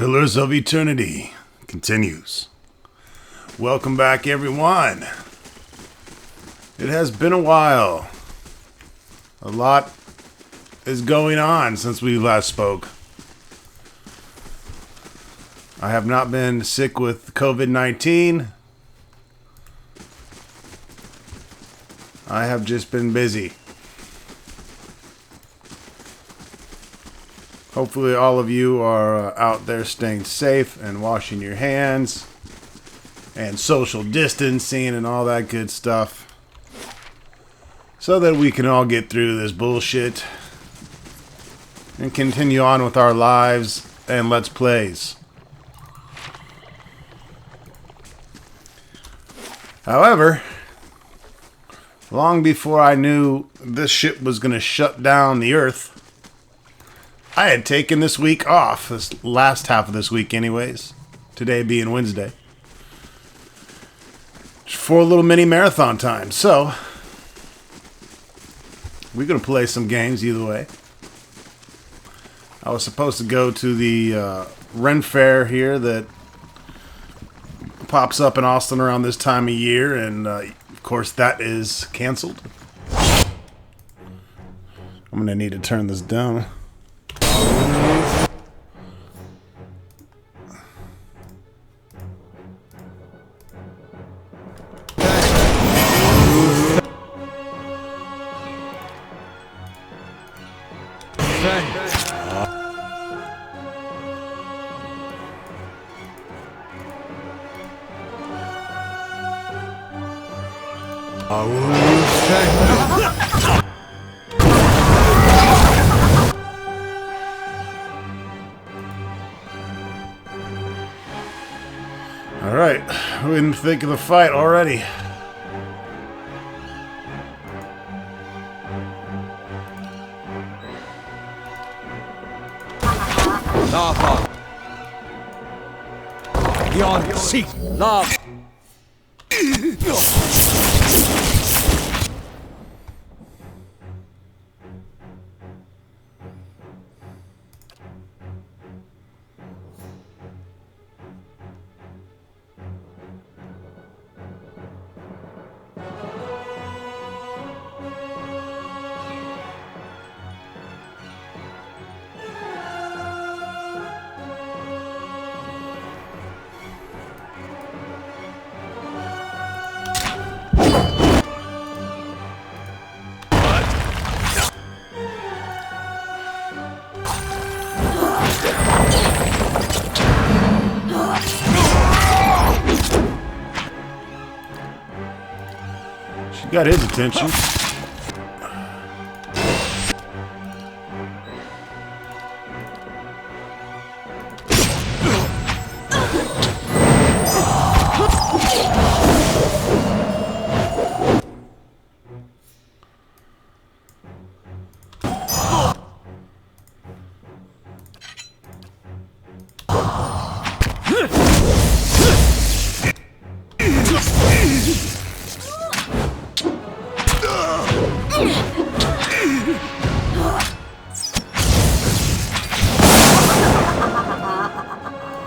Pillars of Eternity continues. Welcome back, everyone. It has been a while. A lot is going on since we last spoke. I have not been sick with COVID-19. I have just been busy. Hopefully all of you are out there staying safe and washing your hands and social distancing and all that good stuff so that we can all get through this bullshit and continue on with our lives and Let's Plays. However, long before I knew this shit was going to shut down the earth, I had taken this week off, this last half of this week anyways, today being Wednesday, for a little mini marathon time. So, we're going to play some games either way. I was supposed to go to the Ren Fair here that pops up in Austin around this time of year, and of course that is canceled. I'm going to need to turn this down. Alright, we didn't think of the fight already. Lava. Beyond seek. Lava. She got his attention.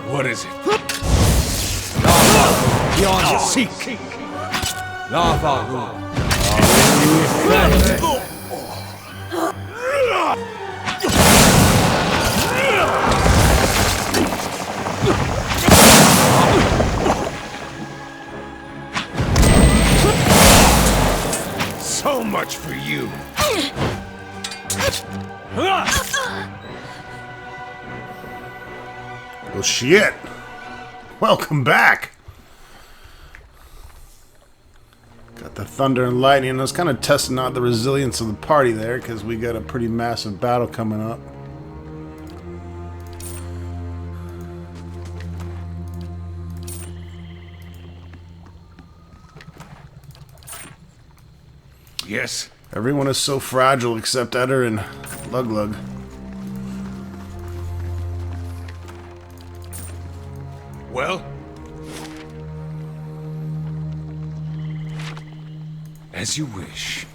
What is it? Lava. Beyond seek. Lava. So much for you. Well, shit. Welcome back. Got the thunder and lightning. I was kind of testing out the resilience of the party there because we got a pretty massive battle coming up. Yes. Everyone is so fragile except Eder and Luglug. Well? As you wish.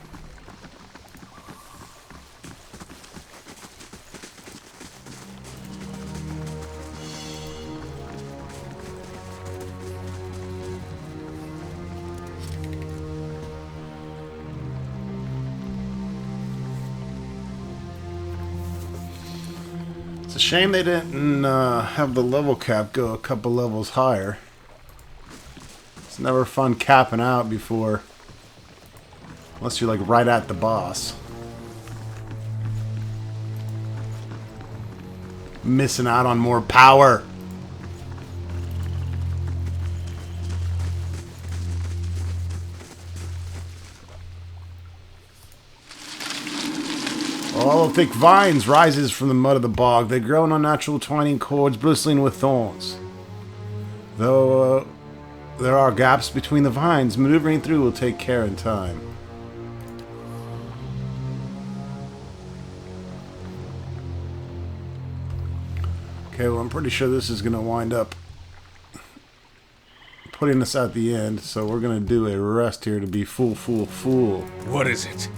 Shame they didn't have the level cap go a couple levels higher. It's never fun capping out before, unless you're like right at the boss. Missing out on more power. All the thick vines rises from the mud of the bog. They grow in unnatural twining cords bristling with thorns. Though there are gaps between the vines, maneuvering through will take care and time. Okay, well, I'm pretty sure this is going to wind up putting us at the end, so we're going to do a rest here to be full. What is it?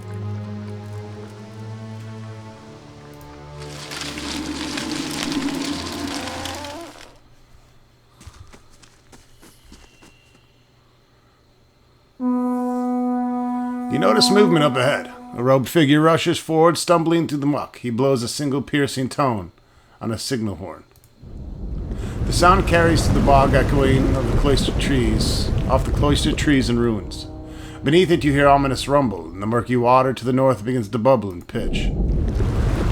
You notice movement up ahead. A robed figure rushes forward, stumbling through the muck. He blows a single piercing tone on a signal horn. The sound carries to the bog, echoing of the cloistered trees, off the cloistered trees and ruins. Beneath it you hear ominous rumble, and the murky water to the north begins to bubble and pitch.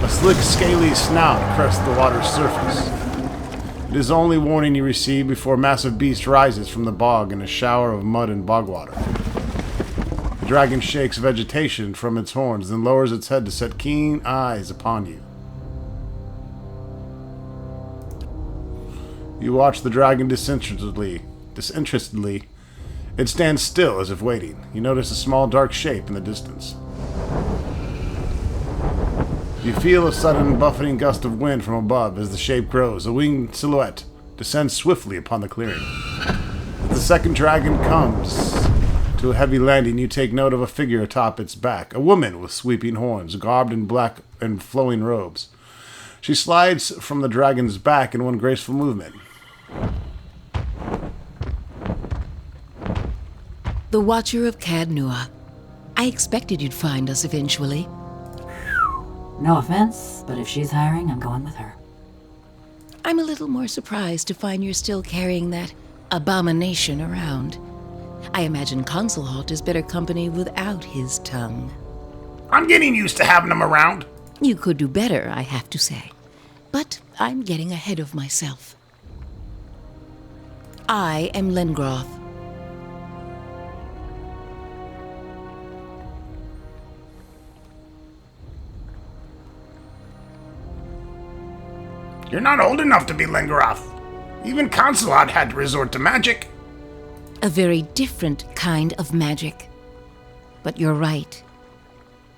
A slick, scaly snout crests the water's surface. It is the only warning you receive before a massive beast rises from the bog in a shower of mud and bog water. The dragon shakes vegetation from its horns, then lowers its head to set keen eyes upon you. You watch the dragon disinterestedly. It stands still as if waiting. You notice a small dark shape in the distance. You feel a sudden buffeting gust of wind from above as the shape grows. A winged silhouette descends swiftly upon the clearing. As the second dragon comes to a heavy landing, you take note of a figure atop its back. A woman with sweeping horns, garbed in black and flowing robes. She slides from the dragon's back in one graceful movement. The Watcher of Cadnua. I expected you'd find us eventually. No offense, but if she's hiring, I'm going with her. I'm a little more surprised to find you're still carrying that abomination around. I imagine Consulhalt is better company without his tongue. I'm getting used to having him around. You could do better, I have to say. But I'm getting ahead of myself. I am Lengroth. You're not old enough to be Lengroth. Even Consulate had to resort to magic. A very different kind of magic. But you're right.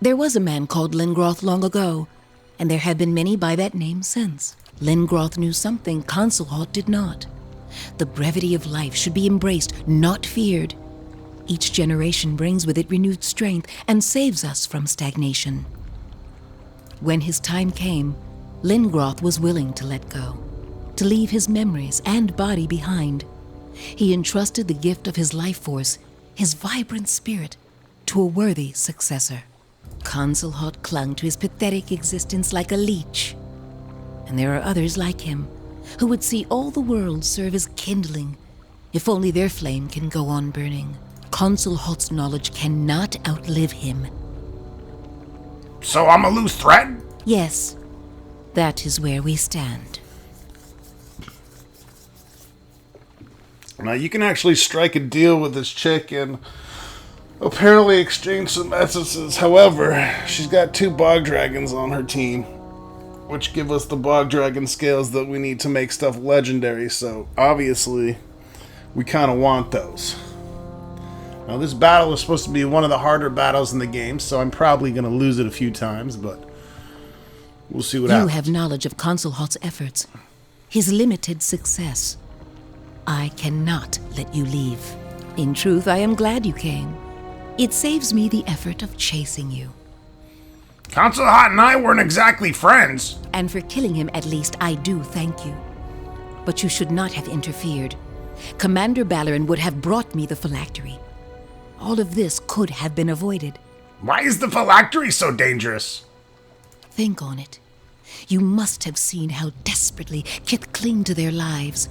There was a man called Lengroth long ago, and there have been many by that name since. Lengroth knew something Consulhalt did not. The brevity of life should be embraced, not feared. Each generation brings with it renewed strength and saves us from stagnation. When his time came, Lengroth was willing to let go, to leave his memories and body behind. He entrusted the gift of his life force, his vibrant spirit, to a worthy successor. Consulhalt clung to his pathetic existence like a leech. And there are others like him, who would see all the world serve as kindling, if only their flame can go on burning. Consulhalt's knowledge cannot outlive him. So I'm a loose threat? Yes, that is where we stand. Now you can actually strike a deal with this chick and apparently exchange some essences. However, she's got 2 bog dragons on her team, which give us the bog dragon scales that we need to make stuff legendary, so obviously we kind of want those. Now this battle is supposed to be one of the harder battles in the game, so I'm probably going to lose it a few times, but we'll see what happens. You have knowledge of Consulhalt's efforts, his limited success. I cannot let you leave. In truth, I am glad you came. It saves me the effort of chasing you. Consulhalt and I weren't exactly friends. And for killing him, at least, I do thank you. But you should not have interfered. Commander Balarin would have brought me the phylactery. All of this could have been avoided. Why is the phylactery so dangerous? Think on it. You must have seen how desperately Kith cling to their lives,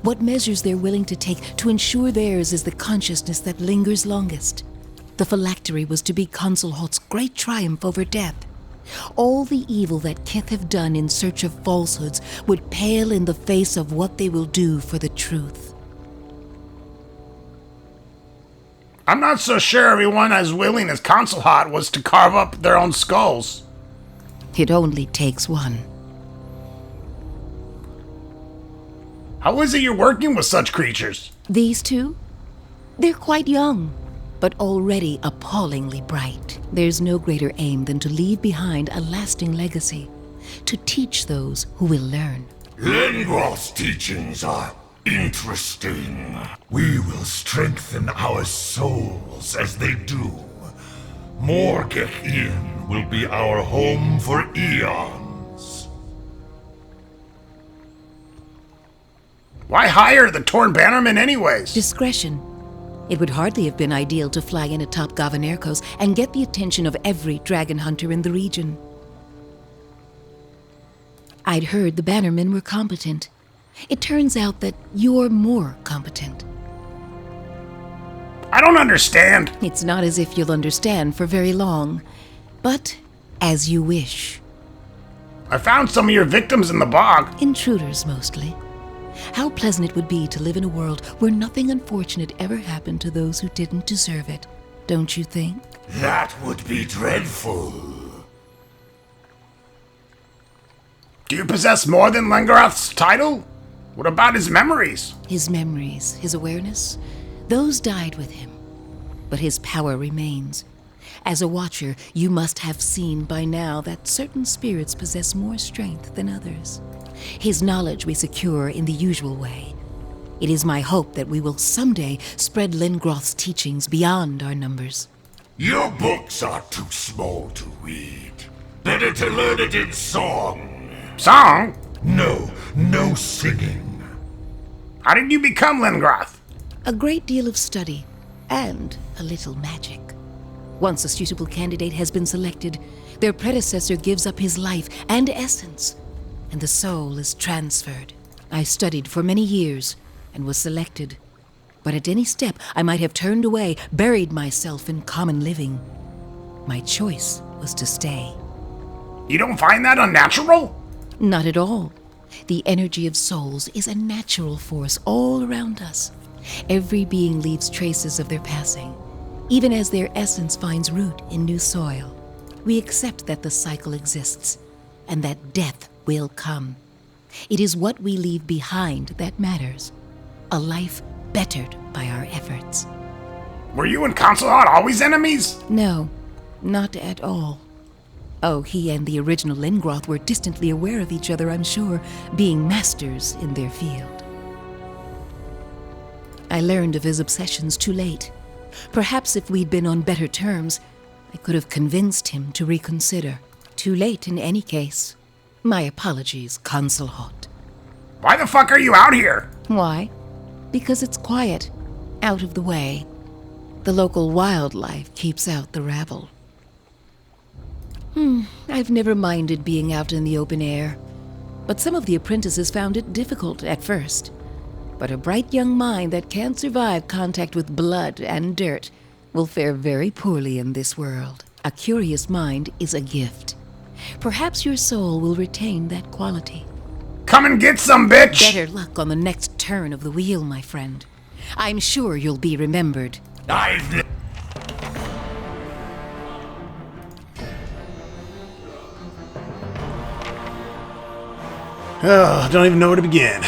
what measures they're willing to take to ensure theirs is the consciousness that lingers longest. The phylactery was to be Consulhot's great triumph over death. All the evil that Kith have done in search of falsehoods would pale in the face of what they will do for the truth. I'm not so sure everyone as willing as Consulhot was to carve up their own skulls. It only takes one. How is it you're working with such creatures? These two? They're quite young, but already appallingly bright. There's no greater aim than to leave behind a lasting legacy, to teach those who will learn. Lengroth's teachings are interesting. We will strengthen our souls as they do. Morgek Inn will be our home for eons. Why hire the Torn Bannerman anyways? Discretion. It would hardly have been ideal to fly in atop Gavanerkos and get the attention of every dragon hunter in the region. I'd heard the Bannermen were competent. It turns out that you're more competent. I don't understand. It's not as if you'll understand for very long, but as you wish. I found some of your victims in the bog. Intruders, mostly. How pleasant it would be to live in a world where nothing unfortunate ever happened to those who didn't deserve it, don't you think? That would be dreadful. Do you possess more than Lengroth's title? What about his memories? His memories, his awareness, those died with him. But his power remains. As a watcher, you must have seen by now that certain spirits possess more strength than others. His knowledge we secure in the usual way. It is my hope that we will someday spread Lengroth's teachings beyond our numbers. Your books are too small to read. Better to learn it in song. Song? No singing. How did you become Lengroth? A great deal of study, and a little magic. Once a suitable candidate has been selected, their predecessor gives up his life and essence, and the soul is transferred. I studied for many years and was selected, but at any step I might have turned away, buried myself in common living. My choice was to stay. You don't find that unnatural? Not at all. The energy of souls is a natural force all around us. Every being leaves traces of their passing, even as their essence finds root in new soil. We accept that the cycle exists, and that death will come. It is what we leave behind that matters. A life bettered by our efforts. Were you and Consulhot always enemies? No, not at all. Oh, he and the original Lengroth were distantly aware of each other, I'm sure, being masters in their field. I learned of his obsessions too late. Perhaps if we'd been on better terms, I could have convinced him to reconsider. Too late in any case. My apologies, Consulhot. Why the fuck are you out here? Why? Because it's quiet, out of the way. The local wildlife keeps out the rabble. I've never minded being out in the open air, but some of the apprentices found it difficult at first. But a bright young mind that can't survive contact with blood and dirt will fare very poorly in this world. A curious mind is a gift. Perhaps your soul will retain that quality. Come and get some, bitch! Better luck on the next turn of the wheel, my friend. I'm sure you'll be remembered. Oh, don't even know where to begin.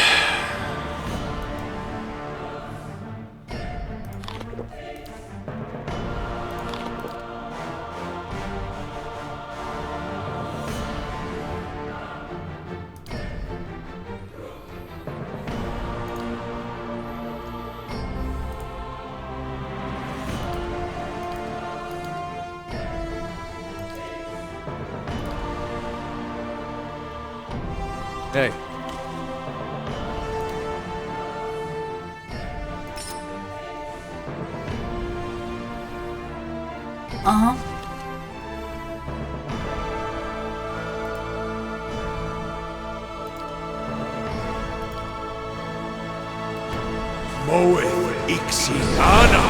Hey, Moeth Ixilana.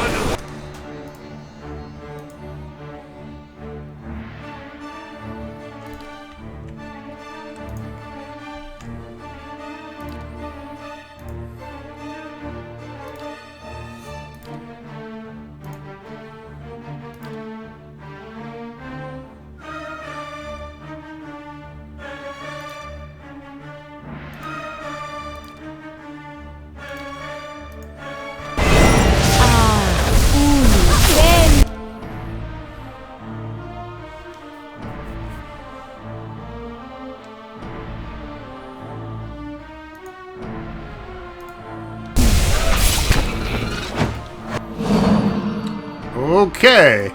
Okay.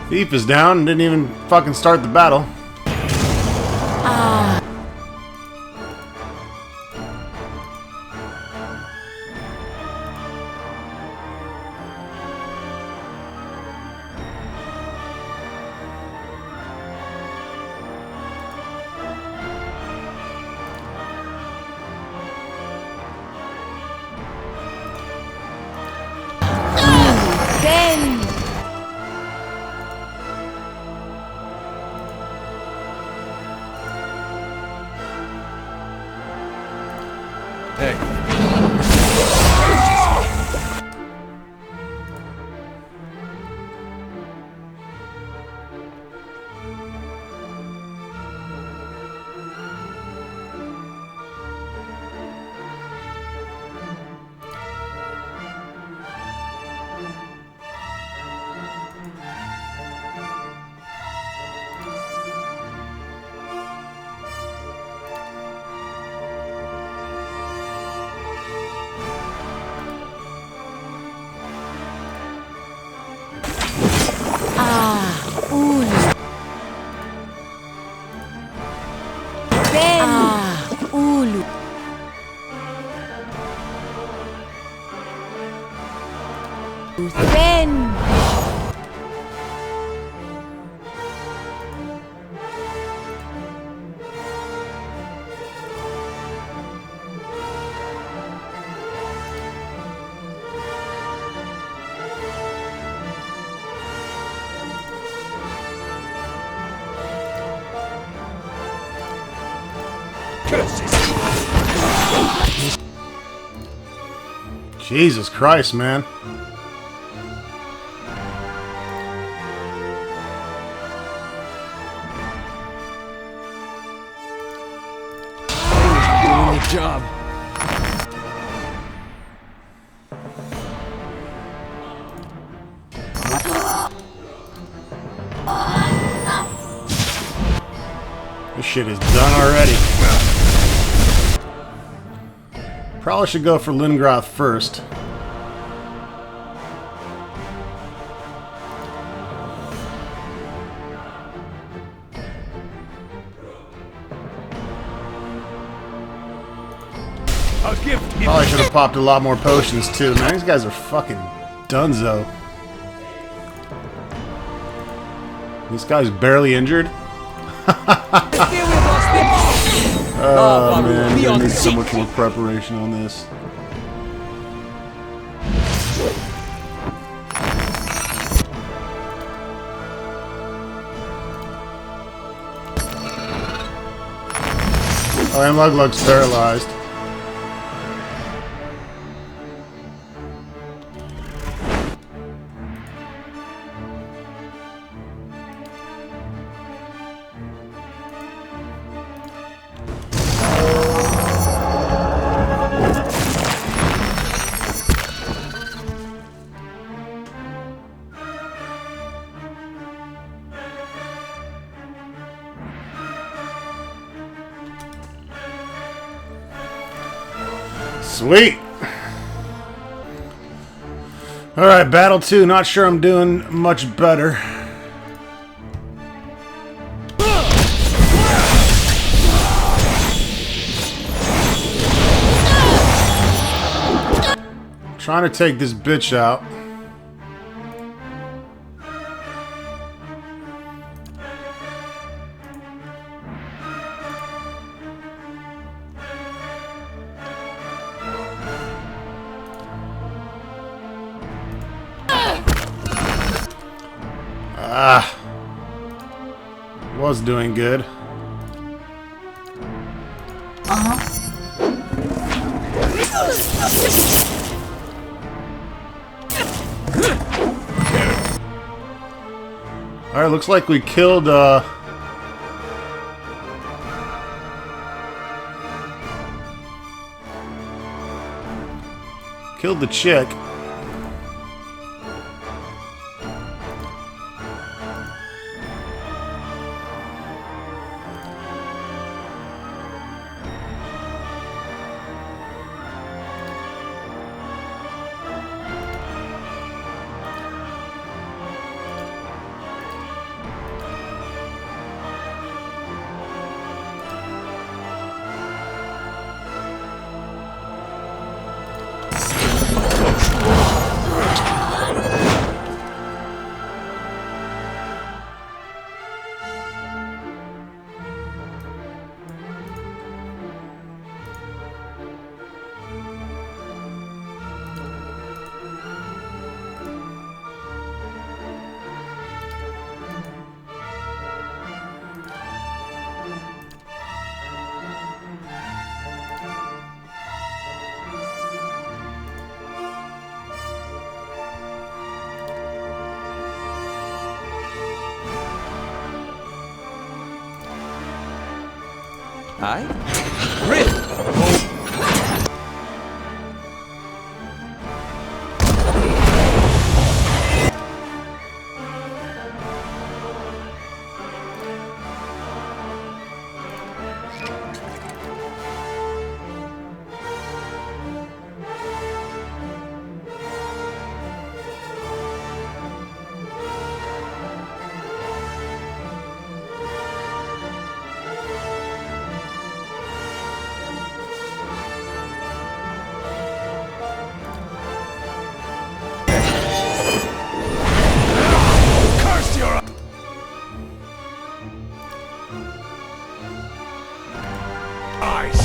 Thief is down and didn't even fucking start the battle. Hey. Ulu. Then. Jesus Christ, man. Doing the job. This shit is done already. Probably should go for Lingroth first. A gift. Probably should have popped a lot more potions too. Man, these guys are fucking dunzo. This guy's barely injured. Oh man, I need so much more preparation on this. Oh, and Luglug's paralyzed. Sweet! Alright, Battle 2. Not sure I'm doing much better. Trying to take this bitch out. Was doing good. Alright, looks like we killed, killed the chick. I? Rip! Curse your eyes!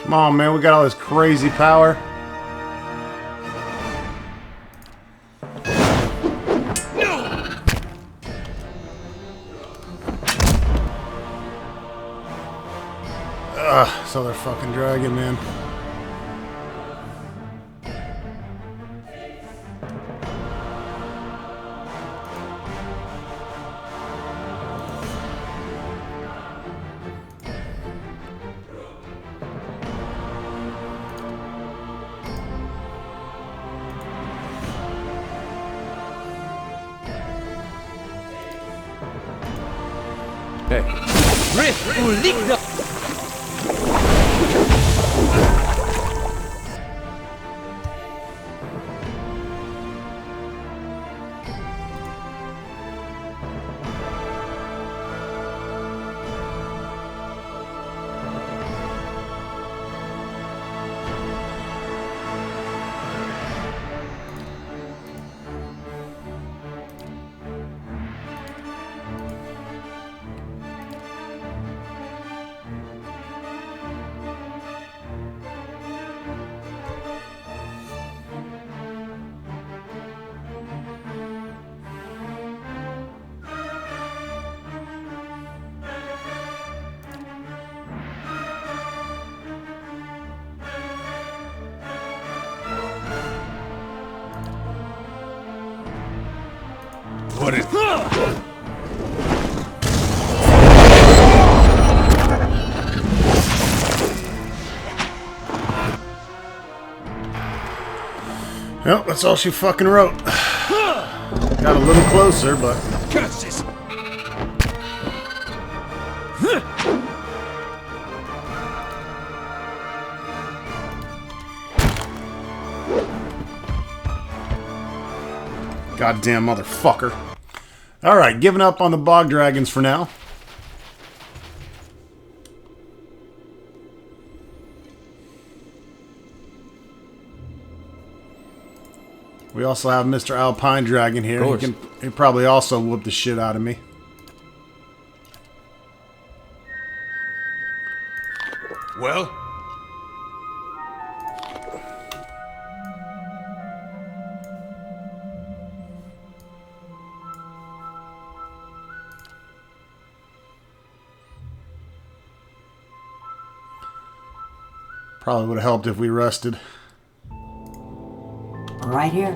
Come on, man, we got all this crazy power. Ugh, so they're fucking dragon, man. Hey. Rip! Uligda! What is... Yep, that's all she fucking wrote. Got a little closer, but... Curses! Goddamn motherfucker. Alright, giving up on the bog dragons for now. We also have Mr. Alpine Dragon here. He probably also whoop the shit out of me. Well? Probably would have helped if we rested. Right here.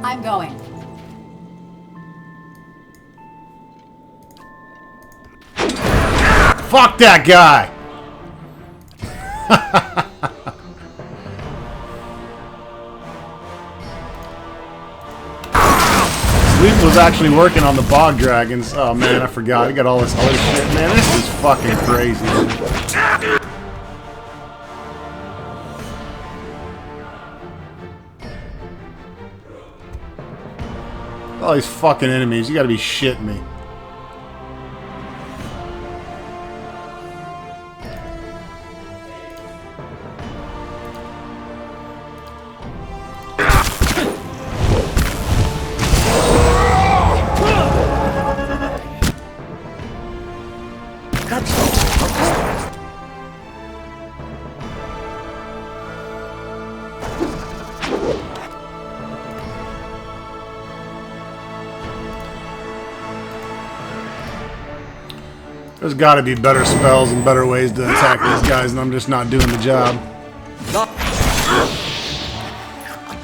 I'm going. Fuck that guy! Sleep was actually working on the bog dragons. Oh man, I forgot. I got all this other shit. Man, this is fucking crazy. Dude. All these fucking enemies. You gotta be shitting me. There's got to be better spells and better ways to attack these guys, and I'm just not doing the job.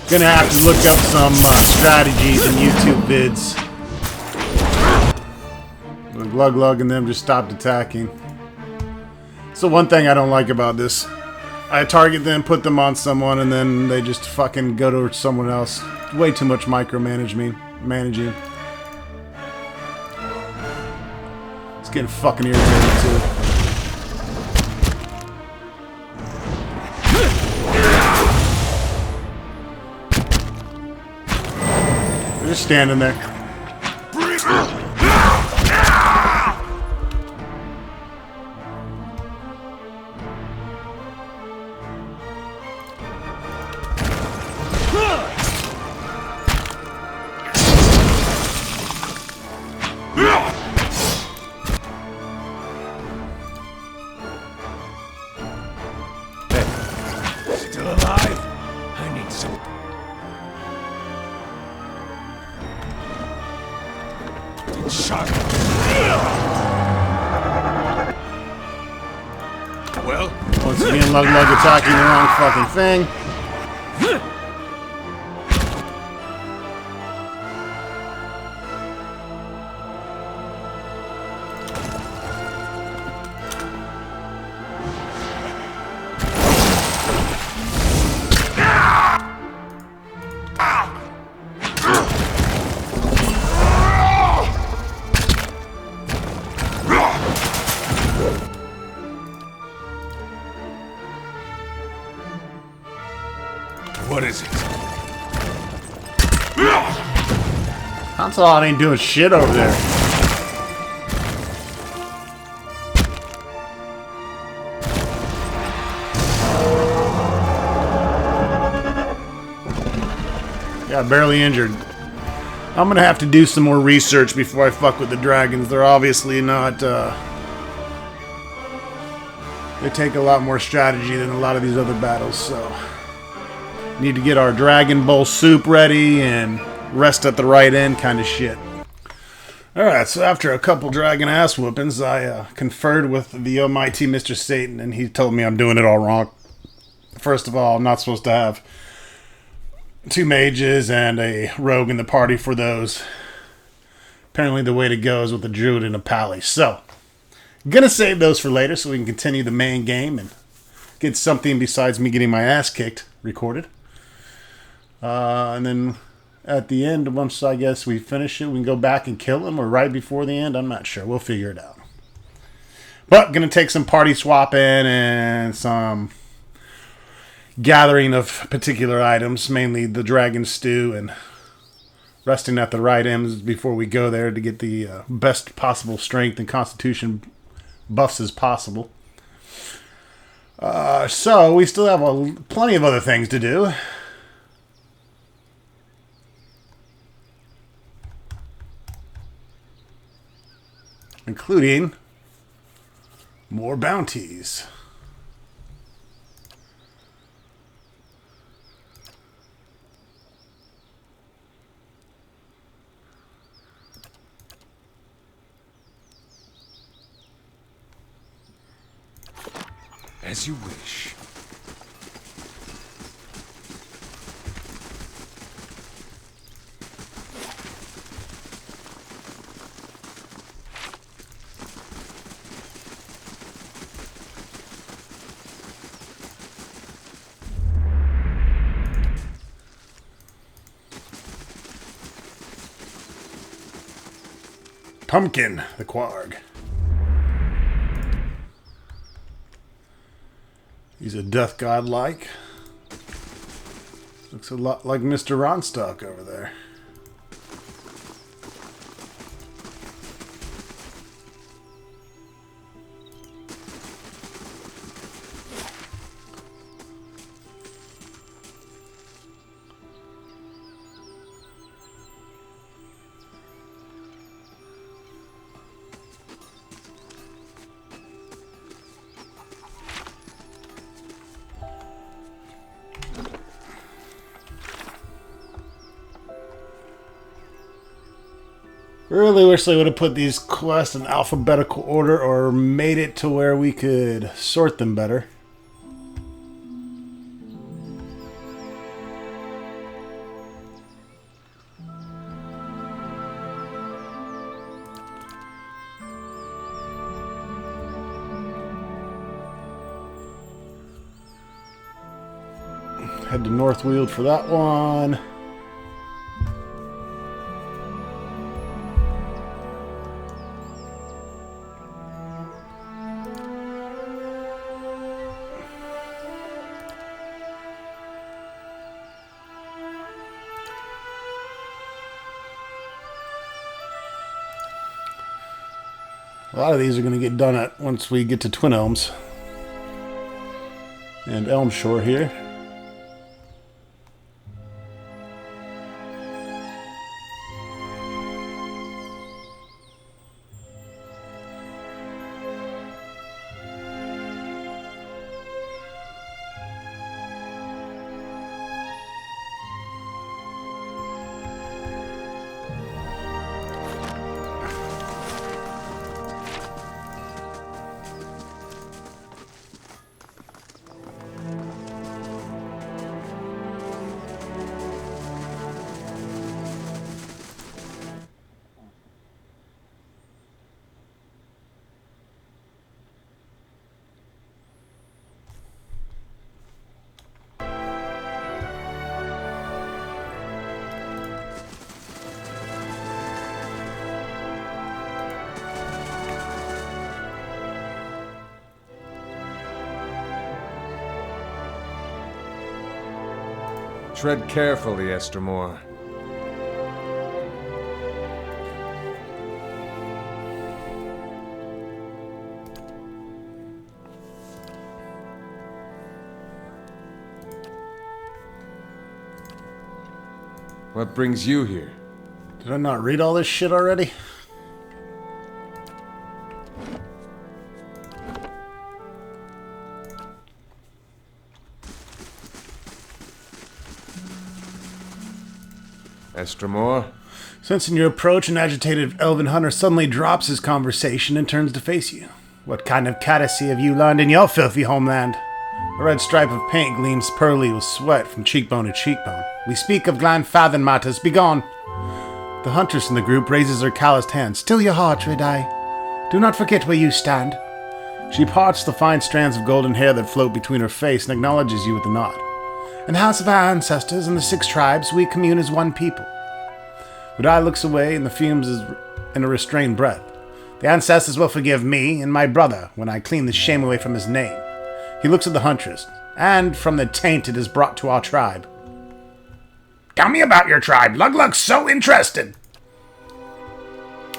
Gonna have to look up some strategies in YouTube vids. The Glug Glug and them just stopped attacking. So one thing I don't like about this, I target them, put them on someone, and then they just fucking go to someone else. Way too much managing. Getting fucking irritated too. They're just standing there. Still alive? I need some. Shot. Well, Once again, Lug Lug attacking the wrong fucking thing. what is it? Consolidate ain't doing shit over there. Yeah, barely injured. I'm gonna have to do some more research before I fuck with the dragons. They're obviously not, they take a lot more strategy than a lot of these other battles, so... Need to get our Dragon Bowl soup ready and rest at the right end kind of shit. Alright, so after a couple dragon ass whoopings, I conferred with the almighty Mr. Satan, and he told me I'm doing it all wrong. First of all, I'm not supposed to have 2 mages and a rogue in the party for those. Apparently the way to go is with a druid and a pally. So, gonna save those for later so we can continue the main game and get something besides me getting my ass kicked recorded. And then at the end, once I guess we finish it, we can go back and kill him, or right before the end. I'm not sure. We'll figure it out. But gonna take some party swapping and some gathering of particular items, mainly the dragon stew, and resting at the right ends before we go there to get the best possible strength and constitution buffs as possible. So we still have plenty of other things to do. Including more bounties. As you wish. Pumpkin, the Quarg. He's a death god-like. Looks a lot like Mr. Ronstock over there. Really wish they would have put these quests in alphabetical order or made it to where we could sort them better. Head to Northweald for that one. A lot of these are going to get done at once we get to Twin Elms and Elmshore here. Tread carefully, Estermore. What brings you here? Did I not read all this shit already? Estermore? Sensing your approach, an agitated elven hunter suddenly drops his conversation and turns to face you. What kind of courtesy have you learned in your filthy homeland? A red stripe of paint gleams pearly with sweat from cheekbone to cheekbone. We speak of Glanfathan matters. Begone! The huntress in the group raises her calloused hand. Still your heart, Redeye. Do not forget where you stand. She parts the fine strands of golden hair that float between her face and acknowledges you with a nod. In the house of our ancestors and the 6 tribes, we commune as one people. Redeye looks away and the fumes in a restrained breath. The ancestors will forgive me and my brother when I clean the shame away from his name. He looks at the huntress, and from the taint it is brought to our tribe. Tell me about your tribe. Luglug's so interested.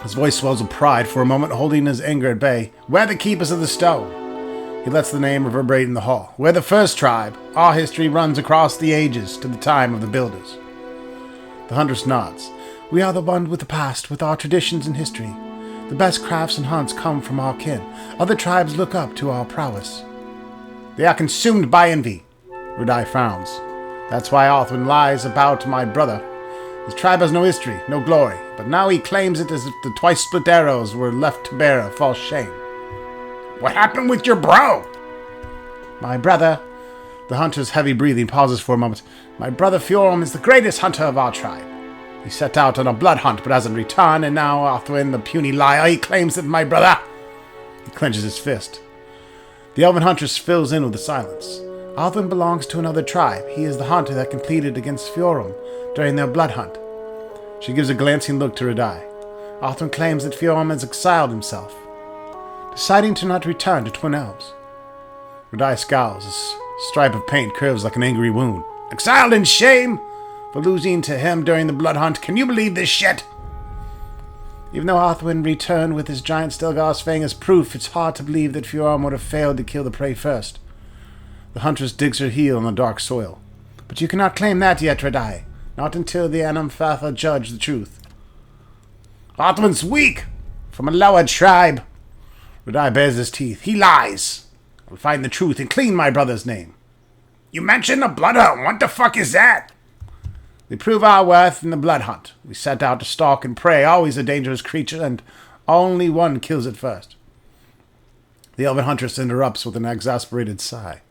His voice swells with pride for a moment, holding his anger at bay. We're the keepers of the stone. He lets the name reverberate in the hall. We're the first tribe. Our history runs across the ages to the time of the builders. The huntress nods. We are the one with the past, with our traditions and history. The best crafts and hunts come from our kin. Other tribes look up to our prowess. They are consumed by envy. Redeye frowns. That's why Arthwin lies about my brother. His tribe has no history, no glory, but now he claims it as if the twice-split arrows were left to bear a false shame. What happened with your bro? My brother... The hunter's heavy breathing pauses for a moment. My brother Fjorm is the greatest hunter of our tribe. He set out on a blood hunt but hasn't returned, and now, Arthwin, the puny liar, he claims that my brother... He clenches his fist. The elven huntress fills in with the silence. Arthwin belongs to another tribe. He is the hunter that competed against Fjorm during their blood hunt. She gives a glancing look to Radai. Arthwin claims that Fjorm has exiled himself, deciding to not return to Twin Elves. Radai scowls. His stripe of paint curves like an angry wound. Exiled in shame for losing to him during the blood hunt. Can you believe this shit? Even though Arthwin returned with his giant Stelgar's fang as proof, it's hard to believe that Fjorm would have failed to kill the prey first. The huntress digs her heel in the dark soil. But you cannot claim that yet, Radai. Not until the Anamfatha judge the truth. Arthwin's weak! From a lower tribe. Radai bares his teeth. He lies! I'll find the truth and clean my brother's name. You mentioned a blood hunt. What the fuck is that? We prove our worth in the blood hunt. We set out to stalk and prey, always a dangerous creature, and only one kills it first. The elven huntress interrupts with an exasperated sigh.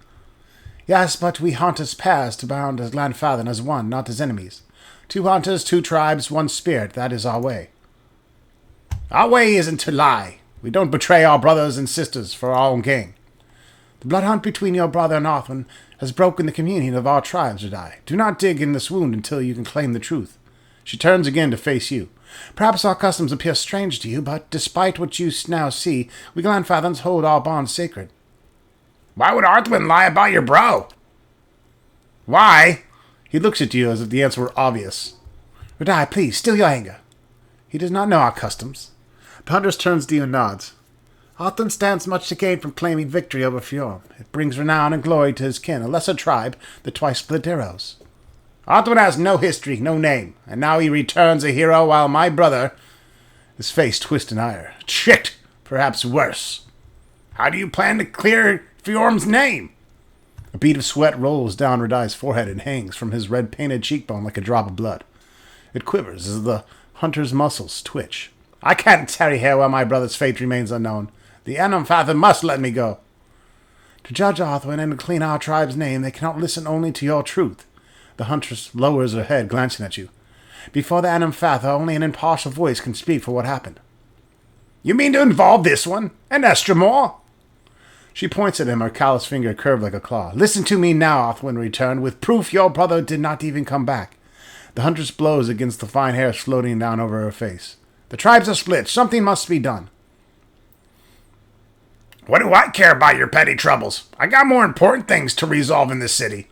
Yes, but we hunters pass to bound as Landfather as one, not as enemies. 2 hunters, 2 tribes, 1 spirit. That is our way. Our way isn't to lie. We don't betray our brothers and sisters for our own gain. The blood hunt between your brother and Arthwin has broken the communion of our tribes, Radai. Do not dig in this wound until you can claim the truth. She turns again to face you. Perhaps our customs appear strange to you, but despite what you now see, we Glanfathans hold our bonds sacred. Why would Arthwin lie about your bro? Why? He looks at you as if the answer were obvious. Radai, please, still your anger. He does not know our customs. The huntress turns to you and nods. Arthwin stands much to gain from claiming victory over Fjorm. It brings renown and glory to his kin, a lesser tribe that twice split arrows. Arthwin has no history, no name, and now he returns a hero while my brother... His face twists in ire. Shit! Perhaps worse. How do you plan to clear Fjorm's name? A bead of sweat rolls down Radai's forehead and hangs from his red-painted cheekbone like a drop of blood. It quivers as the hunter's muscles twitch. I can't tarry here while my brother's fate remains unknown. The Anamfatha must let me go. To judge Arthwin and to clean our tribe's name, they cannot listen only to your truth. The huntress lowers her head, glancing at you. Before the Anamfatha, only an impartial voice can speak for what happened. You mean to involve this one? And Estremor? She points at him, her callous finger curved like a claw. Listen to me now, Arthwin returned, with proof your brother did not even come back. The huntress blows against the fine hair floating down over her face. The tribes are split. Something must be done. What do I care about your petty troubles? I got more important things to resolve in this city.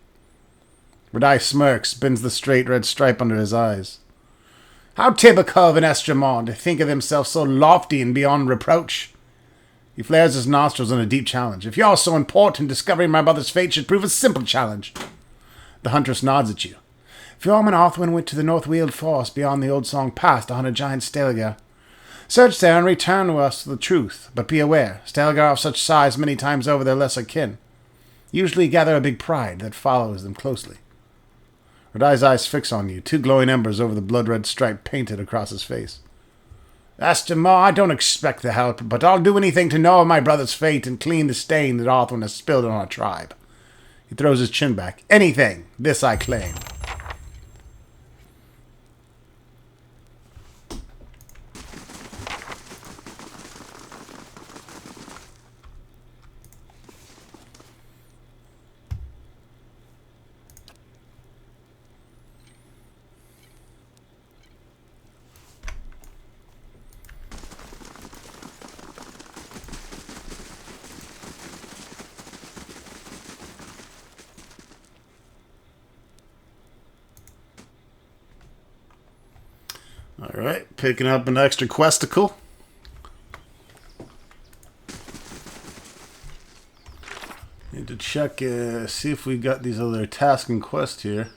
Radai smirks, spins the straight red stripe under his eyes. How typical of an Estremont to think of himself so lofty and beyond reproach. He flares his nostrils in a deep challenge. If you're so important, discovering my brother's fate should prove a simple challenge. The huntress nods at you. Fjorm and Arthwin went to the Northweald Forest beyond the Old Song Pass to hunt a giant Stelgar. Search there and return to us the truth, but be aware, Stelgar of such size many times over their lesser kin usually gather a big pride that follows them closely. Radai's eyes fix on you, 2 glowing embers over the blood-red stripe painted across his face. Astamar, I don't expect the help, but I'll do anything to know of my brother's fate and clean the stain that Arthwin has spilled on our tribe. He throws his chin back. Anything. This I claim. Alright, picking up an extra questicle. Need to check, see if we got these other tasks and quests here.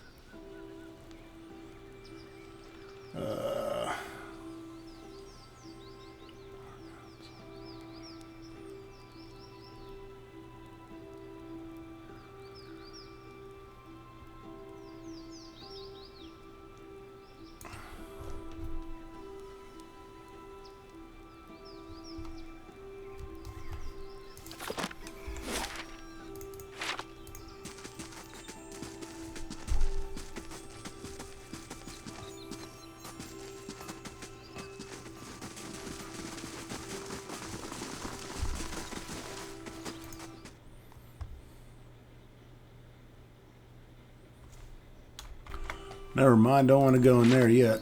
Never mind, don't want to go in there yet.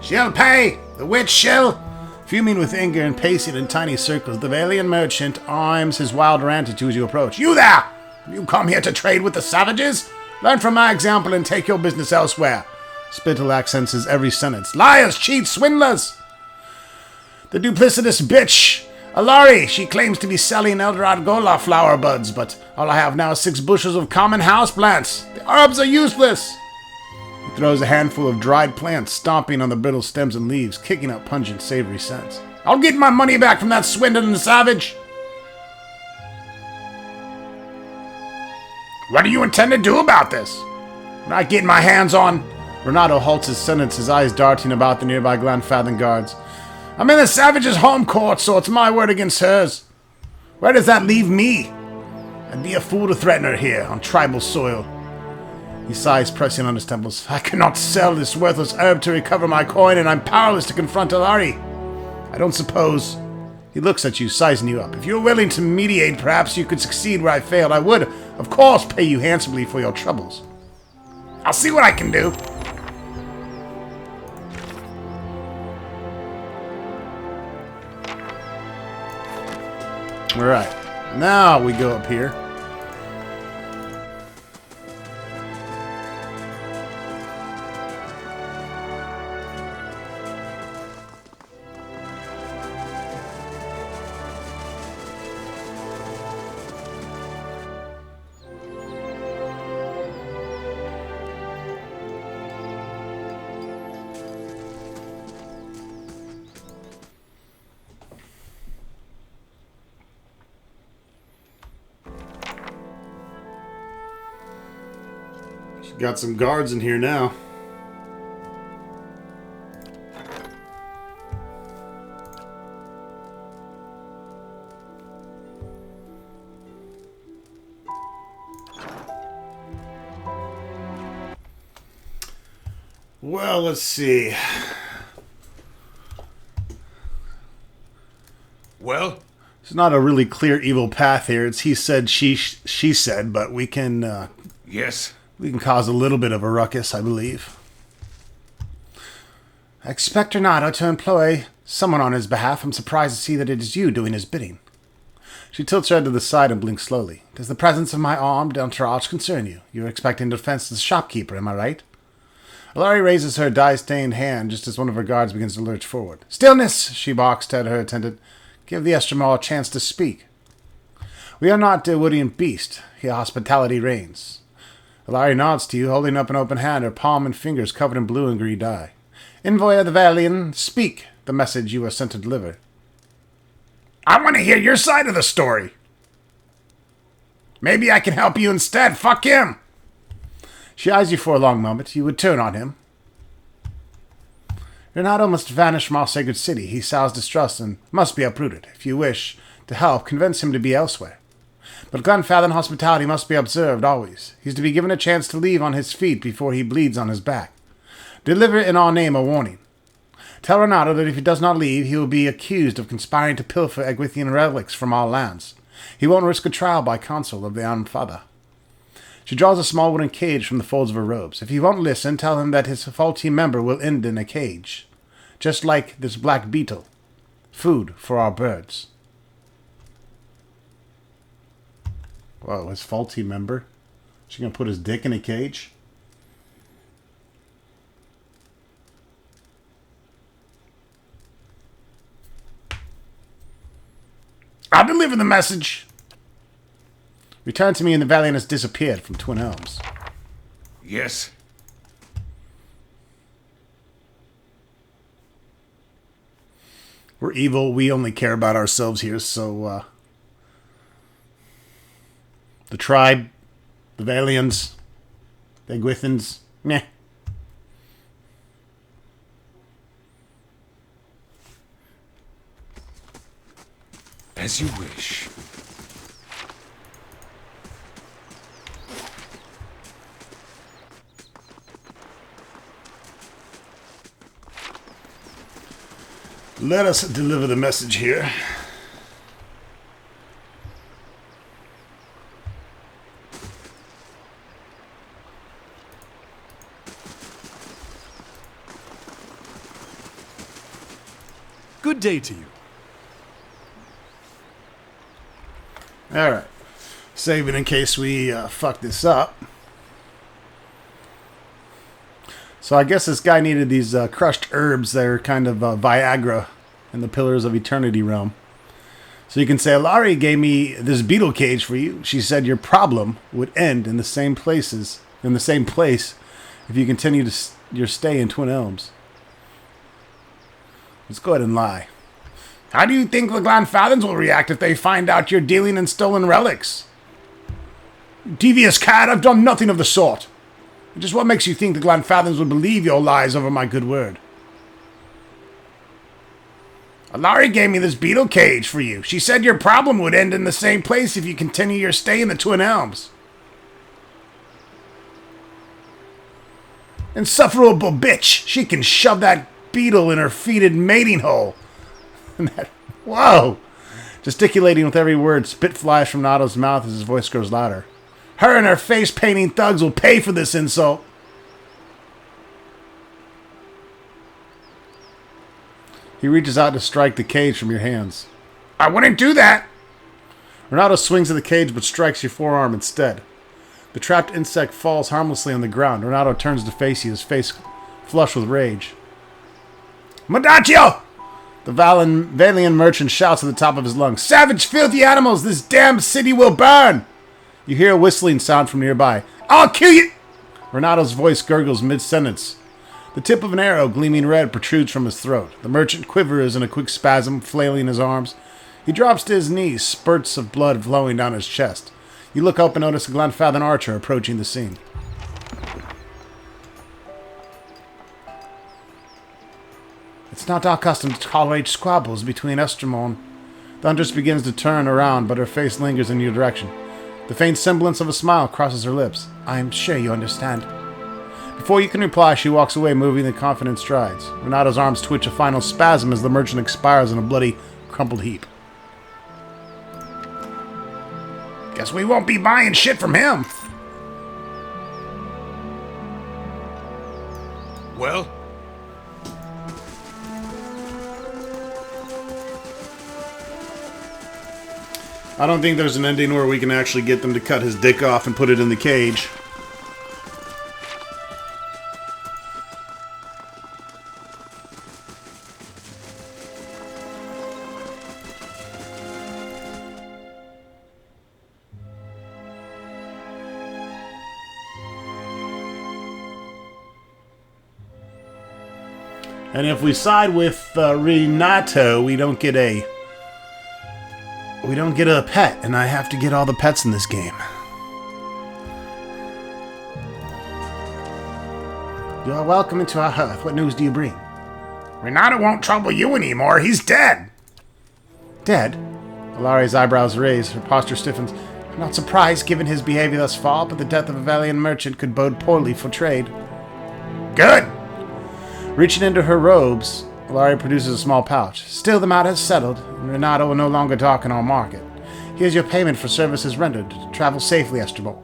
She'll pay! The witch shall! Fuming with anger and pacing in tiny circles, the Valian merchant arms his wild ranter as you approach. You there! You come here to trade with the savages? Learn from my example and take your business elsewhere. Spittle accents his every sentence. Liars, cheats, swindlers! The duplicitous bitch! Alari, she claims to be selling Eldorad Gola flower buds, but all I have now is 6 bushels of common houseplants. The herbs are useless! Throws a handful of dried plants, stomping on the brittle stems and leaves, kicking up pungent, savory scents. I'll get my money back from that swindling savage! What do you intend to do about this? When I get my hands on... Renato halts his sentence, his eyes darting about the nearby Glenfathen guards. I'm in the savage's home court, so it's my word against hers. Where does that leave me? I'd be a fool to threaten her here, on tribal soil. He sighs, pressing on his temples. I cannot sell this worthless herb to recover my coin, and I'm powerless to confront Alari. I don't suppose... He looks at you, sizing you up. If you're willing to mediate, perhaps you could succeed where I failed. I would, of course, pay you handsomely for your troubles. I'll see what I can do. Alright, now we go up here. Got some guards in here now. Well, let's see. Well? It's not a really clear evil path here. It's he said, she said, but we can... Yes? We can cause a little bit of a ruckus, I believe. I expect Renato to employ someone on his behalf. I'm surprised to see that it is you doing his bidding. She tilts her head to the side and blinks slowly. Does the presence of my armed entourage concern you? You're expecting defense as a shopkeeper, am I right? Alari raises her dye-stained hand just as one of her guards begins to lurch forward. Stillness! She barks at her attendant. Give the Estremor a chance to speak. We are not a Woodian beast. Here hospitality reigns. Alari nods to you, holding up an open hand, her palm and fingers covered in blue and green dye. Envoy of the Valian, speak the message you are sent to deliver. I want to hear your side of the story. Maybe I can help you instead. Fuck him! She eyes you for a long moment. You would turn on him. Renato must vanish from our sacred city. He sows distrust and must be uprooted. If you wish to help, convince him to be elsewhere. But Glenfathen hospitality must be observed always. He's to be given a chance to leave on his feet before he bleeds on his back. Deliver in our name a warning. Tell Renato that if he does not leave, he will be accused of conspiring to pilfer Egwythian relics from our lands. He won't risk a trial by counsel of the Anfada. She draws a small wooden cage from the folds of her robes. If he won't listen, tell him that his faulty member will end in a cage. Just like this black beetle. Food for our birds. Whoa, his faulty member? She gonna put his dick in a cage? I'll deliver the message. Return to me and the Valiant has disappeared from Twin Elms. Yes? We're evil. We only care about ourselves here, so, the tribe, the Valians, the Egwythans, meh. As you wish. Let us deliver the message here. Good day to you. Alright. Save it in case we fuck this up. So I guess this guy needed these crushed herbs that are kind of Viagra in the Pillars of Eternity realm. So you can say, Alari gave me this beetle cage for you. She said your problem would end in the same place if you continue your stay in Twin Elms. Let's go ahead and lie. How do you think the Glanfathans will react if they find out you're dealing in stolen relics? Devious cad, I've done nothing of the sort. Just what makes you think the Glanfathans would believe your lies over my good word? Alari gave me this beetle cage for you. She said your problem would end in the same place if you continue your stay in the Twin Elms. Insufferable bitch. She can shove that beetle in her fetid mating hole. Whoa! Gesticulating with every word, spit flies from Nato's mouth as his voice grows louder. Her and her face-painting thugs will pay for this insult. He reaches out to strike the cage from your hands. I wouldn't do that! Renato swings at the cage but strikes your forearm instead. The trapped insect falls harmlessly on the ground. Renato turns to face you, his face flushed with rage. Madaccio! The Valian merchant shouts at the top of his lungs. Savage, filthy animals! This damned city will burn! You hear a whistling sound from nearby. I'll kill you! Renato's voice gurgles mid-sentence. The tip of an arrow, gleaming red, protrudes from his throat. The merchant quivers in a quick spasm, flailing his arms. He drops to his knees, spurts of blood flowing down his chest. You look up and notice a Glanfathan archer approaching the scene. It's not our custom to tolerate squabbles between Estermon. The huntress begins to turn around, but her face lingers in your direction. The faint semblance of a smile crosses her lips. I'm sure you understand. Before you can reply, she walks away, moving in confident strides. Renato's arms twitch a final spasm as the merchant expires in a bloody, crumpled heap. Guess we won't be buying shit from him. Well? I don't think there's an ending where we can actually get them to cut his dick off and put it in the cage. And if we side with Renato, we don't get a pet, and I have to get all the pets in this game. You are welcome into our hearth. What news do you bring? Renato won't trouble you anymore. He's dead. Dead? Alari's eyebrows raise. Her posture stiffens. I'm not surprised, given his behavior thus far, but the death of a Valian merchant could bode poorly for trade. Good! Reaching into her robes, Alari produces a small pouch. Still, the matter is settled, and Renato will no longer darken our market. Here's your payment for services rendered. Travel safely, Esterbo.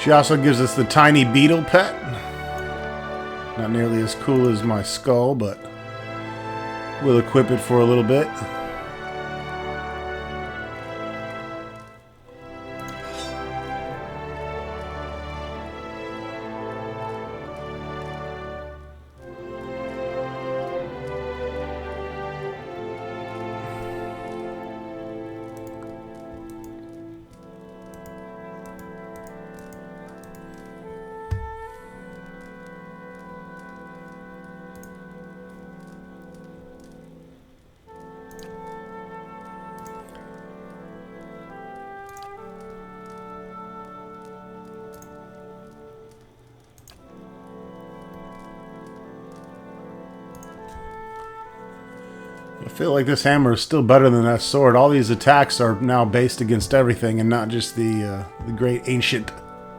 She also gives us the tiny beetle pet. Not nearly as cool as my skull, but we'll equip it for a little bit. feel like this hammer is still better than that sword. All these attacks are now based against everything and not just the great ancient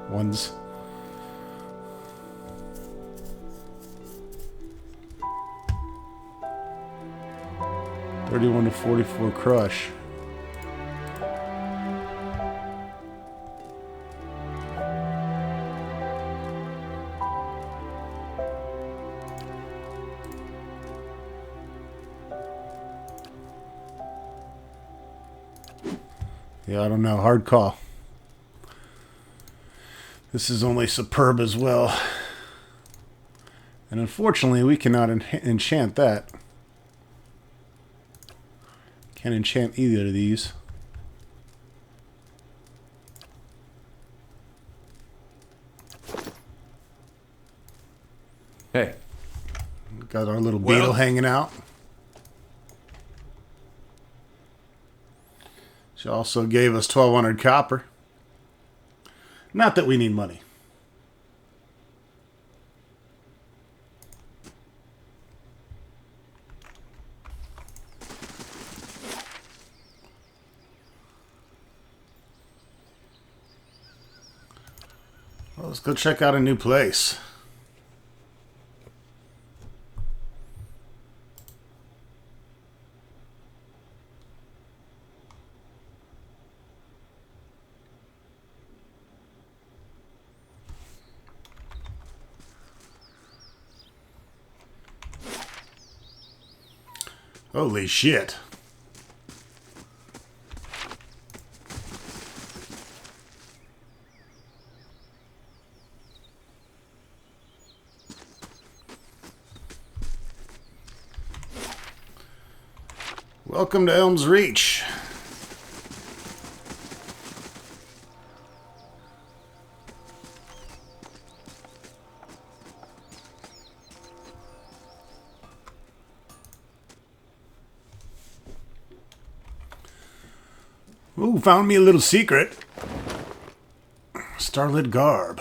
ones. $31 to $44 crush. Yeah, I don't know. Hard call. This is only superb as well. And unfortunately, we cannot enchant that. Can't enchant either of these. Hey. Got our little beetle hanging out. She also gave us 1,200 copper. Not that we need money. Well, let's go check out a new place. Holy shit. Welcome to Elm's Reach. Ooh, found me a little secret. Starlit garb.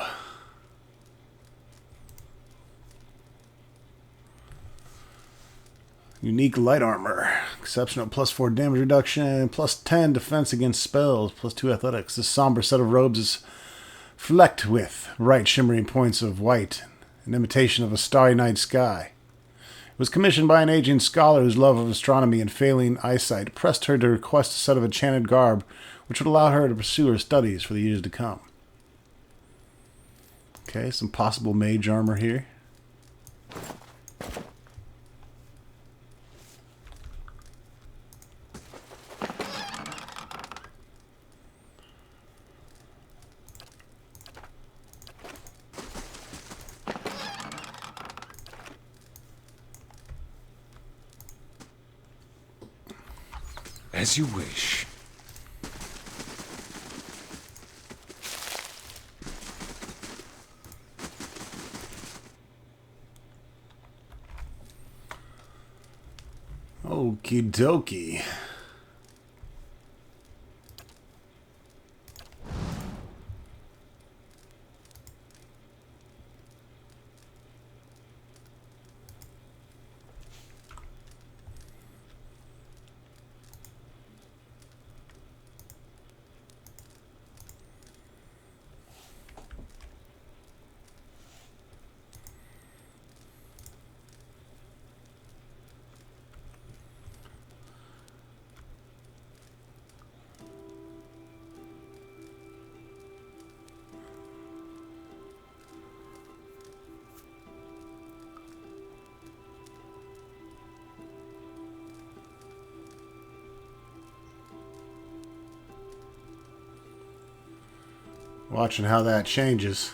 Unique light armor. Exceptional +4 damage reduction, +10 defense against spells, +2 athletics. This somber set of robes is flecked with bright shimmering points of white, an imitation of a starry night sky. It was commissioned by an aging scholar whose love of astronomy and failing eyesight pressed her to request a set of enchanted garb which would allow her to pursue her studies for the years to come. Okay, some possible mage armor here. As you wish. Okie dokie. Watching how that changes.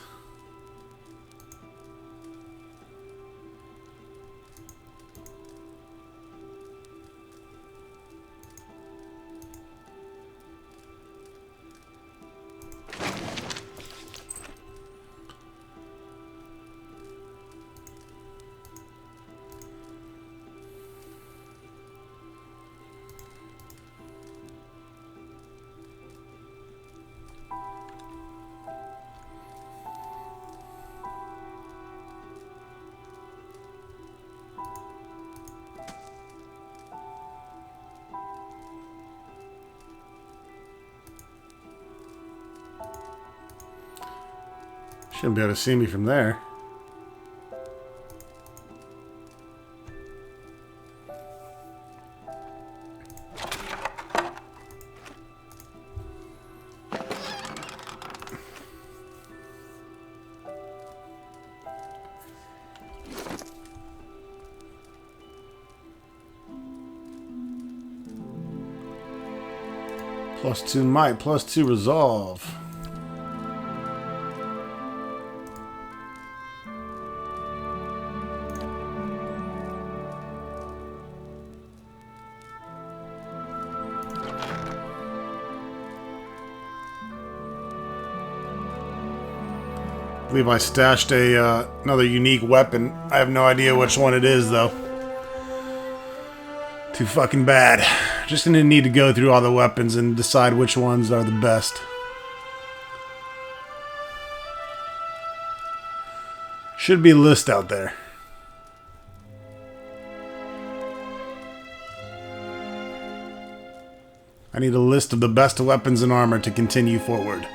Shouldn't be able to see me from there. +2 might, +2 resolve. I believe I stashed another unique weapon. I have no idea which one it is, though. Too fucking bad. Just gonna need to go through all the weapons and decide which ones are the best. Should be a list out there. I need a list of the best weapons and armor to continue forward.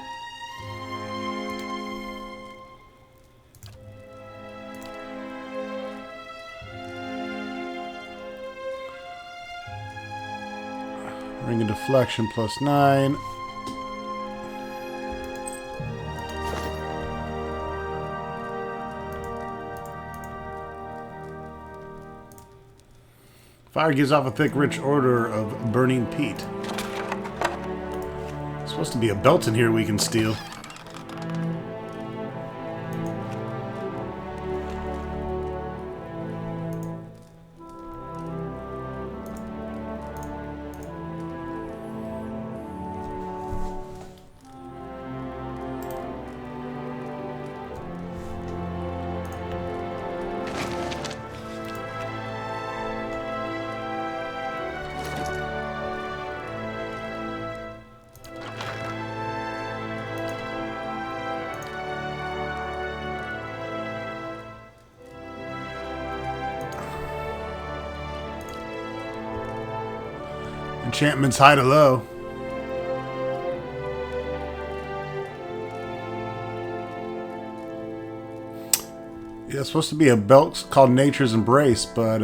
Ring of deflection +9. Fire gives off a thick, rich odor of burning peat. There's supposed to be a belt in here we can steal. Enchantments high to low. Yeah, it's supposed to be a belt called Nature's Embrace, but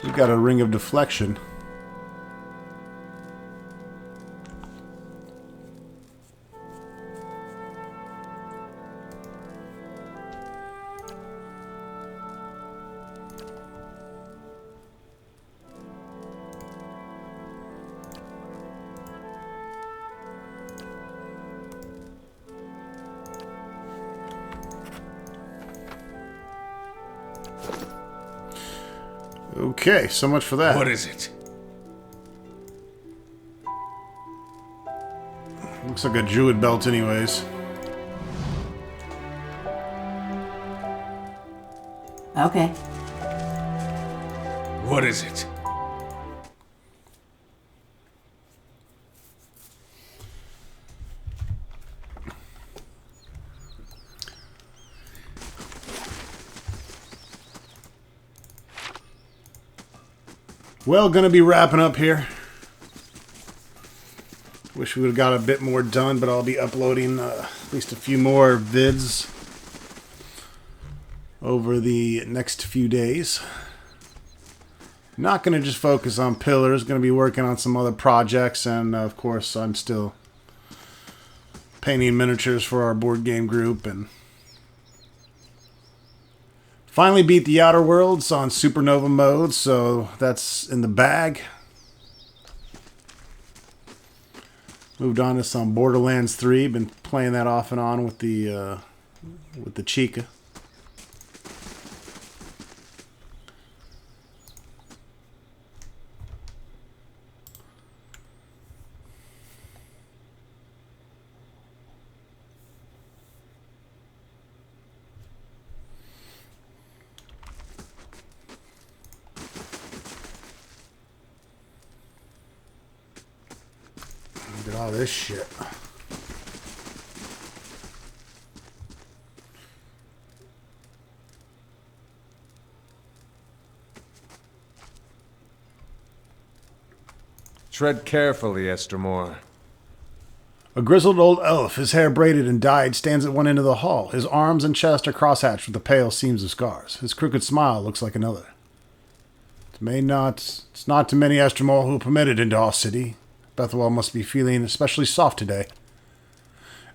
we've got a ring of deflection. Okay, so much for that. What is it? Looks like a druid belt anyways. Okay. What is it? Well, gonna be wrapping up here. Wish we would have got a bit more done, but I'll be uploading at least a few more vids over the next few days. Not gonna just focus on pillars, gonna be working on some other projects, and of course I'm still painting miniatures for our board game group, and finally beat the Outer Worlds on Supernova mode, so that's in the bag. Moved on to some Borderlands 3. Been playing that off and on with the Chica. Look at all this shit. Tread carefully, Esther Moore. A grizzled old elf, his hair braided and dyed, stands at one end of the hall. His arms and chest are crosshatched with the pale seams of scars. His crooked smile looks like another. It's not too many Estermore who are permitted into our city. Bethelwell must be feeling especially soft today.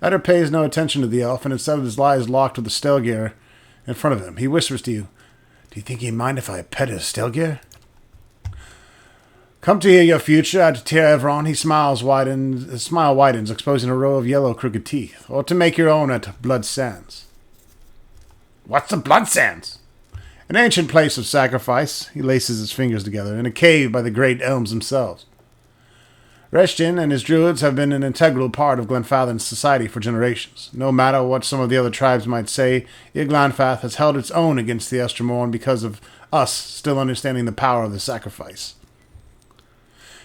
Eder pays no attention to the elf, and instead of his eyes locked with the Stelgir in front of him, he whispers to you, "Do you think he'd mind if I pet his Stelgir?" "Come to hear your future at Tir Evron," his smile widens, exposing a row of yellow crooked teeth, "or to make your own at Blood Sands." "What's the Blood Sands?" "An ancient place of sacrifice," he laces his fingers together, "in a cave by the great elms themselves. Reshtin and his druids have been an integral part of Glenfathan's society for generations. No matter what some of the other tribes might say, Glenfath has held its own against the Estermorn because of us still understanding the power of the sacrifice."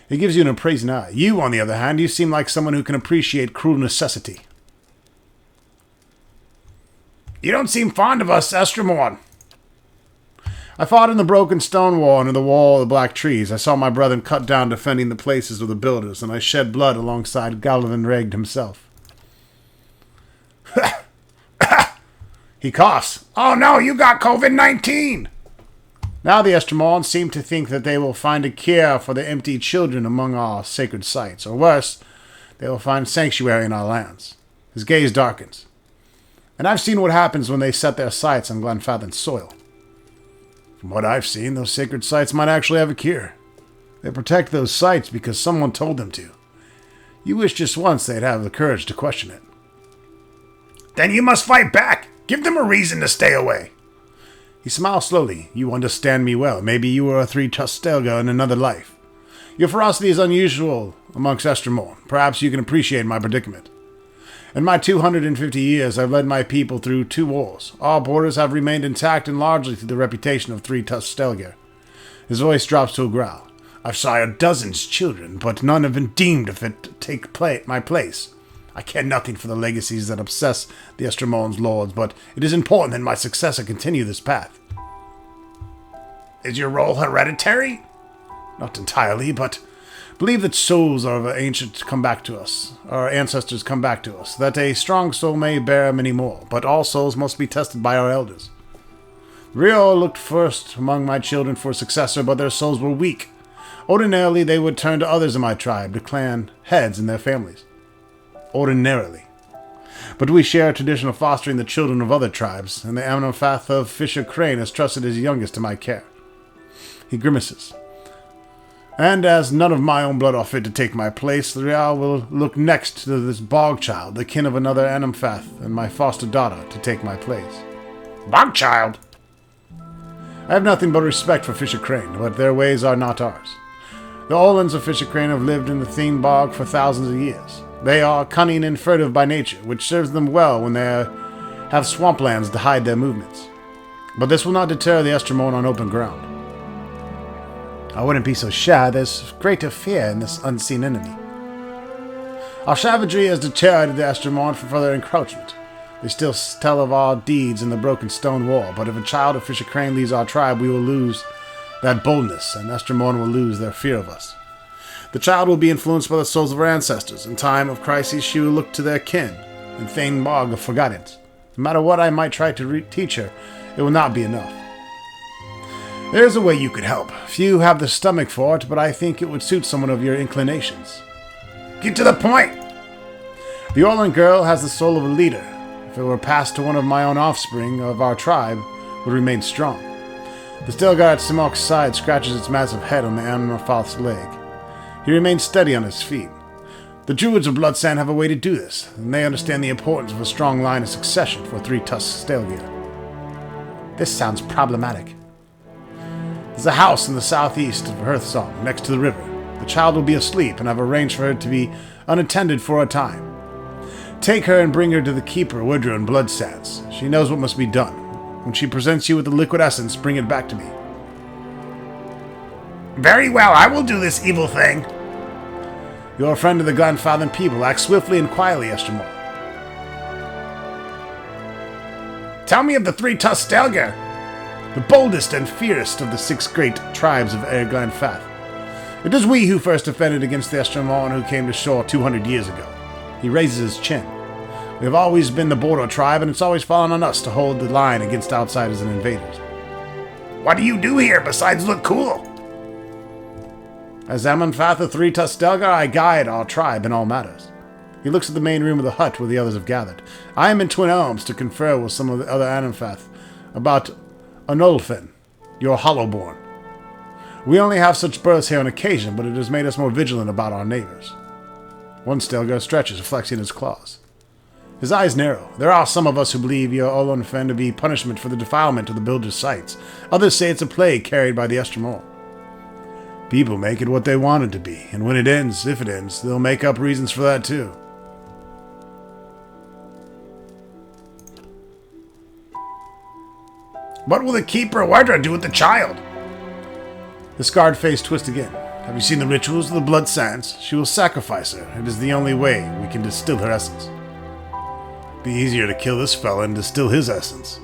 He gives you an appraising eye. "You, on the other hand, you seem like someone who can appreciate cruel necessity." "You don't seem fond of us, Estermorn." "I fought in the broken stone wall under the wall of the black trees. I saw my brethren cut down defending the places of the builders, and I shed blood alongside Galvin Regd himself." He coughs. "Oh no, you got COVID-19! Now the Estermorn seem to think that they will find a cure for the empty children among our sacred sites, or worse, they will find sanctuary in our lands." His gaze darkens. "And I've seen what happens when they set their sights on Glenfathan's soil. From what I've seen, those sacred sites might actually have a cure. They protect those sites because someone told them to. You wish just once they'd have the courage to question it." "Then you must fight back! Give them a reason to stay away!" He smiles slowly. "You understand me well. Maybe you were a three-tusked Stelga in another life. Your ferocity is unusual amongst Estermorn. Perhaps you can appreciate my predicament. In my 250 years, I've led my people through 2 wars. Our borders have remained intact and largely through the reputation of three-tusked Stelgar." His voice drops to a growl. "I've sired dozens of children, but none have been deemed fit to take my place. I care nothing for the legacies that obsess the Estermorn's lords, but it is important that my successor continue this path." "Is your role hereditary?" "Not entirely, but believe that souls of our ancient come back to us, our ancestors come back to us, that a strong soul may bear many more, but all souls must be tested by our elders. Rior looked first among my children for a successor, but their souls were weak. Ordinarily, they would turn to others in my tribe, to clan heads and their families. Ordinarily. But we share a tradition of fostering the children of other tribes, and the Amnofath of Fisher Crane has trusted his youngest to my care." He grimaces. "And as none of my own blood are fit to take my place, the Rial will look next to this bog child, the kin of another Anamfath, and my foster daughter, to take my place." "Bog child?" "I have nothing but respect for Fisher Crane, but their ways are not ours. The Olans of Fisher Crane have lived in the Thing Bog for thousands of years. They are cunning and furtive by nature, which serves them well when they have swamplands to hide their movements. But this will not deter the Estermorn on open ground." "I wouldn't be so shy. There's greater fear in this unseen enemy." "Our savagery has deterred the Estermorn from further encroachment. They still tell of our deeds in the broken stone wall, but if a child of Fisher Crane leaves our tribe, we will lose that boldness, and Estermorn will lose their fear of us. The child will be influenced by the souls of her ancestors. In time of crisis, she will look to their kin, and Thane Bog have forgotten it. No matter what I might try to teach her, it will not be enough. There's a way you could help. Few have the stomach for it, but I think it would suit someone of your inclinations." "Get to the point!" "The Orland girl has the soul of a leader. If it were passed to one of my own offspring of our tribe, would remain strong." The Stelgar at Simok's side scratches its massive head on the Amnorfath's leg. He remains steady on his feet. "The Druids of Bloodsand have a way to do this, and they understand the importance of a strong line of succession for a three-tusked Stelgar." "This sounds problematic." "There's a house in the southeast of Hearthsong, next to the river. The child will be asleep, and I've arranged for her to be unattended for a time. Take her and bring her to the Keeper, Woodrow Bloodsands. She knows what must be done. When she presents you with the liquid essence, bring it back to me." "Very well, I will do this evil thing." "You're a friend of the Glenfathan people. Act swiftly and quietly, Estermorn." "Tell me of the three-tusked Stelgar." "The boldest and fiercest of the 6 great tribes of Eir Glenfath. It is we who first offended against the Estermorn who came to shore 200 years ago." He raises his chin. We have always been the border tribe, and it's always fallen on us to hold the line against outsiders and invaders. What do you do here besides look cool? As Amonfath of Three Tustelga, I guide our tribe in all matters. He looks at the main room of the hut where the others have gathered. I am in Twin Elms to confer with some of the other Amonfath about Anolfin, your Hollowborn. We only have such births here on occasion, but it has made us more vigilant about our neighbors. One Stelgar stretches, flexing his claws. His eyes narrow. There are some of us who believe your Olonfen to be punishment for the defilement of the builder's sites. Others say it's a plague carried by the Estremol. People make it what they want it to be, and when it ends, if it ends, they'll make up reasons for that too. What will the Keeper Wardra do with the child? The scarred face twists again. Have you seen the rituals of the Blood Sands? She will sacrifice her. It is the only way we can distill her essence. Be easier to kill this fella and distill his essence.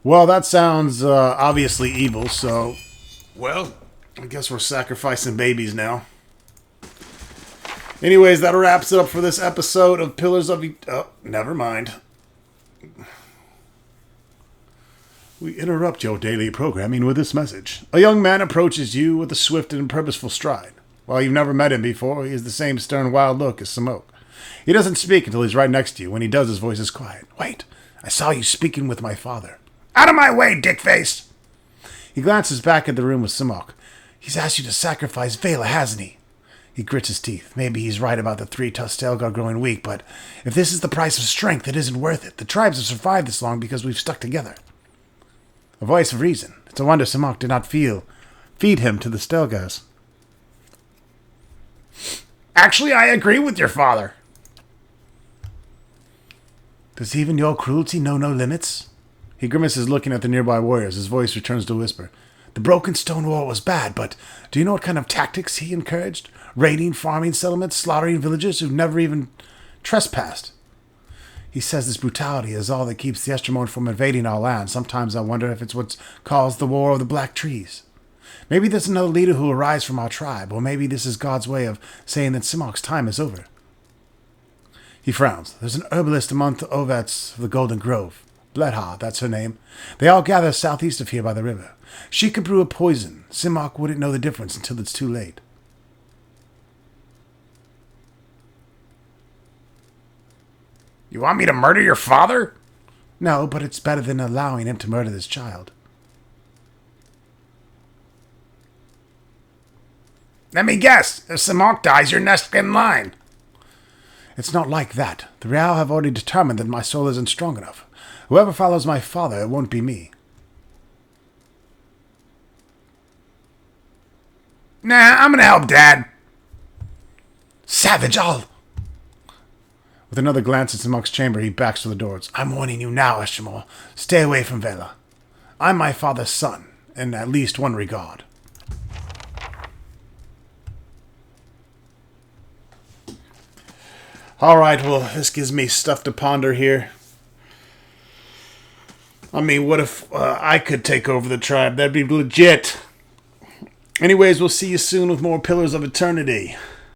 Well, that sounds obviously evil, so... Well, I guess we're sacrificing babies now. Anyways, that wraps it up for this episode of Pillars of... Oh, never mind. We interrupt your daily programming with this message. A young man approaches you with a swift and purposeful stride. While you've never met him before, he has the same stern, wild look as Smoke. He doesn't speak until he's right next to you. When he does, his voice is quiet. Wait, I saw you speaking with my father. Out of my way, dickface! He glances back at the room with Smoke. He's asked you to sacrifice Vela, hasn't he? He grits his teeth. Maybe he's right about the Three Tustelgar growing weak, but if this is the price of strength, it isn't worth it. The tribes have survived this long because we've stuck together. A voice of reason. It's a wonder Samok did not feed him to the Stelgars. Actually, I agree with your father. Does even your cruelty know no limits? He grimaces, looking at the nearby warriors. His voice returns to a whisper. The Broken Stone War was bad, but do you know what kind of tactics he encouraged? Raiding farming settlements, slaughtering villagers who've never even trespassed. He says this brutality is all that keeps the Estremon from invading our land. Sometimes I wonder if it's what's caused the War of the Black Trees. Maybe there's another leader who will rise from our tribe, or maybe this is God's way of saying that Simok's time is over. He frowns. There's an herbalist among the Ovets of the Golden Grove. Bledha, that's her name. They all gather southeast of here by the river. She could brew a poison. Simok wouldn't know the difference until it's too late. You want me to murder your father? No, but it's better than allowing him to murder this child. Let me guess. If Simok dies, you're next in line. It's not like that. The Real have already determined that my soul isn't strong enough. Whoever follows my father, it won't be me. Nah, I'm gonna help Dad. Savage, With another glance at Simok's chamber, he backs to the doors. I'm warning you now, Estremol. Stay away from Vela. I'm my father's son, in at least one regard. Alright, well, this gives me stuff to ponder here. I mean, what if I could take over the tribe? That'd be legit. Anyways, we'll see you soon with more Pillars of Eternity.